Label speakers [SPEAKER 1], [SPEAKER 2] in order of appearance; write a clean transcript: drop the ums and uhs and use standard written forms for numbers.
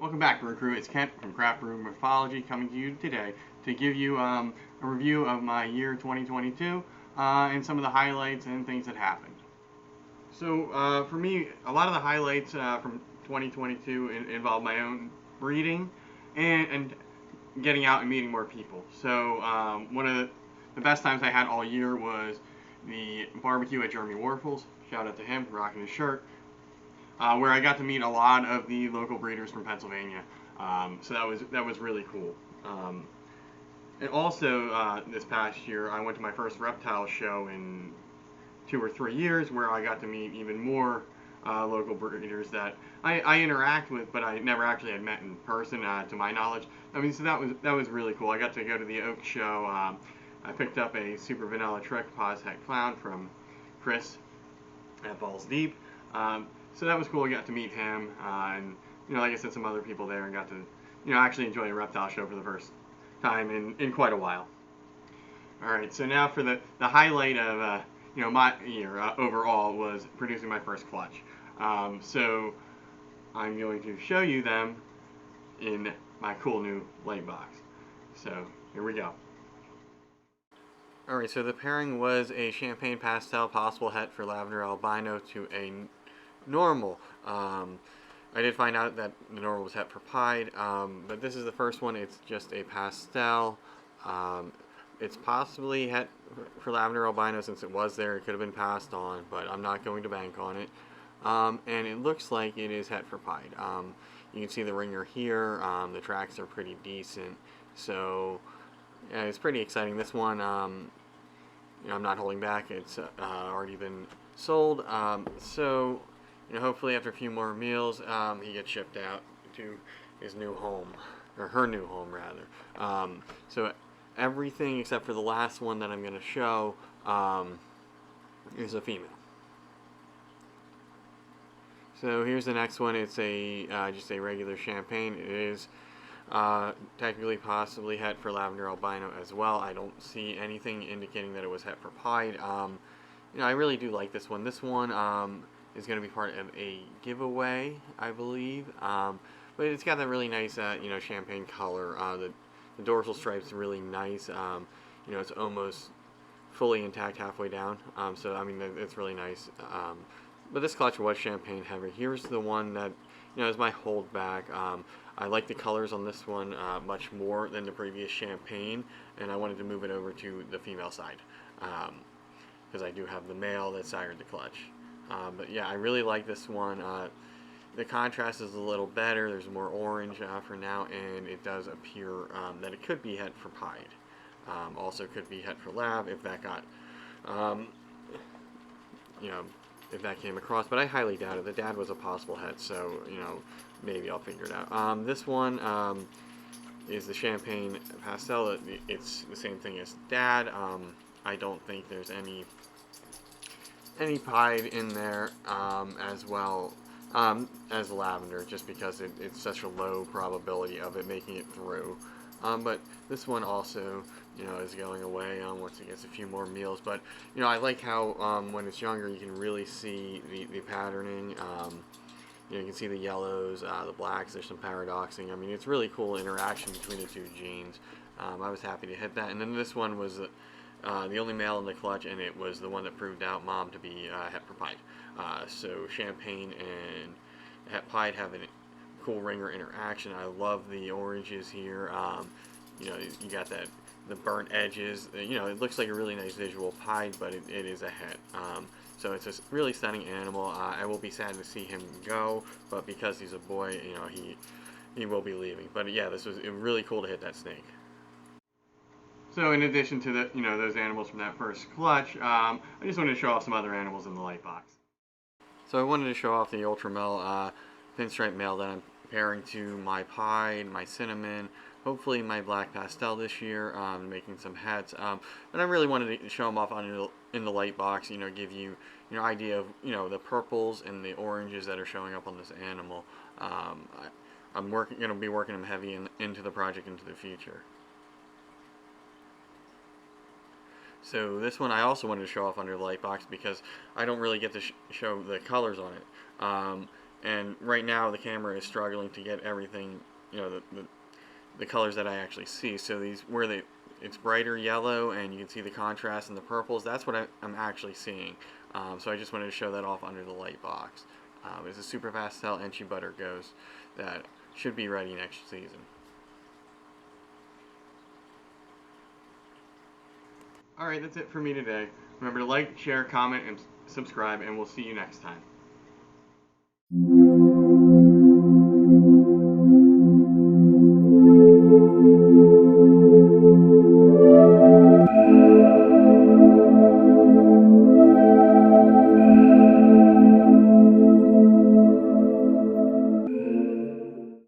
[SPEAKER 1] Welcome back, Brew Crew. It's Kent from Kraft Brew Morphology coming to you today to give you a review of my year 2022 and some of the highlights and things that happened. So for me, a lot of the highlights from 2022 involve my own breeding and getting out and meeting more people. So one of the best times I had all year was the barbecue at Jeremy Warfel's. Shout out to him for rocking his shirt. Where I got to meet a lot of the local breeders from Pennsylvania. So that was really cool. And also this past year, I went to my first reptile show in 2 or 3 years, where I got to meet even more local breeders that I interact with, but I never actually had met in person, to my knowledge. I mean, so that was really cool. I got to go to the Oak Show. I picked up a super vanilla trick Paws Het Clown from Chris at Balls Deep. So that was cool. I got to meet him, and like I said, some other people there, and got to actually enjoy a reptile show for the first time in quite a while. All right, so now for the highlight of my year overall was producing my first clutch. So I'm going to show you them in my cool new light box. So here we go. Alright, so the pairing was a champagne pastel possible het for lavender albino to a normal. I did find out that the normal was het for pied, but this is the first one. It's just a pastel. It's possibly het for lavender albino since it was there. It could have been passed on, but I'm not going to bank on it. And it looks like it is het for pied. You can see the ringer here. The tracks are pretty decent, so yeah, it's pretty exciting. This one, I'm not holding back. It's already been sold, so hopefully after a few more meals, he gets shipped out to his new home, or her new home rather. So everything except for the last one that I'm going to show is a female. So here's the next one. It's just a regular champagne. It is technically possibly het for lavender albino as well. I don't see anything indicating that it was het for pied. I really do like this one. This one is going to be part of a giveaway, I believe. But it's got that really nice, champagne color. The dorsal stripe's really nice. It's almost fully intact halfway down. So I mean, it's really nice. But this clutch was champagne heavy. Here's the one that is my holdback. I like the colors on this one much more than the previous champagne, and I wanted to move it over to the female side because I do have the male that sired the clutch. But yeah, I really like this one. The contrast is a little better. There's more orange for now, and it does appear that it could be het for pied. Also could be het for lav if that got, if that came across. But I highly doubt it. The dad was a possible het, so maybe I'll figure it out. This one is the champagne pastel. It's the same thing as dad. I don't think there's any pied in there as well as lavender, just because it's such a low probability of it making it through. But this one also is going away once it gets a few more meals. But I like how when it's younger you can really see the patterning. You can see the yellows, the blacks. There's some paradoxing. I mean, it's really cool interaction between the two genes. I was happy to hit that. And then this one was the only male in the clutch, and it was the one that proved out mom to be het for pied. So champagne and het pied have a cool ringer interaction. I love the oranges here. You got the burnt edges. It looks like a really nice visual pied, but it is a het. So it's a really stunning animal. I will be sad to see him go, but because he's a boy, he will be leaving. But yeah, this was really cool to hit that snake. So in addition to those animals from that first clutch, I just wanted to show off some other animals in the light box. So I wanted to show off the Ultra Male pinstripe male that I'm pairing to my pied, my cinnamon, hopefully my black pastel this year, making some hets. But I really wanted to show them off in the light box, give you idea of the purples and the oranges that are showing up on this animal. I'm going to be working them heavy into the project into the future. So this one I also wanted to show off under the light box because I don't really get to show the colors on it. and right now the camera is struggling to get everything, the colors that I actually see. So these it's brighter yellow, and you can see the contrast in the purples. That's what I'm actually seeing. So I just wanted to show that off under the light box. It's a super pastel Enchi Butter Ghost that should be ready next season. Alright, that's it for me today. Remember to like, share, comment, and subscribe, and we'll see you next time.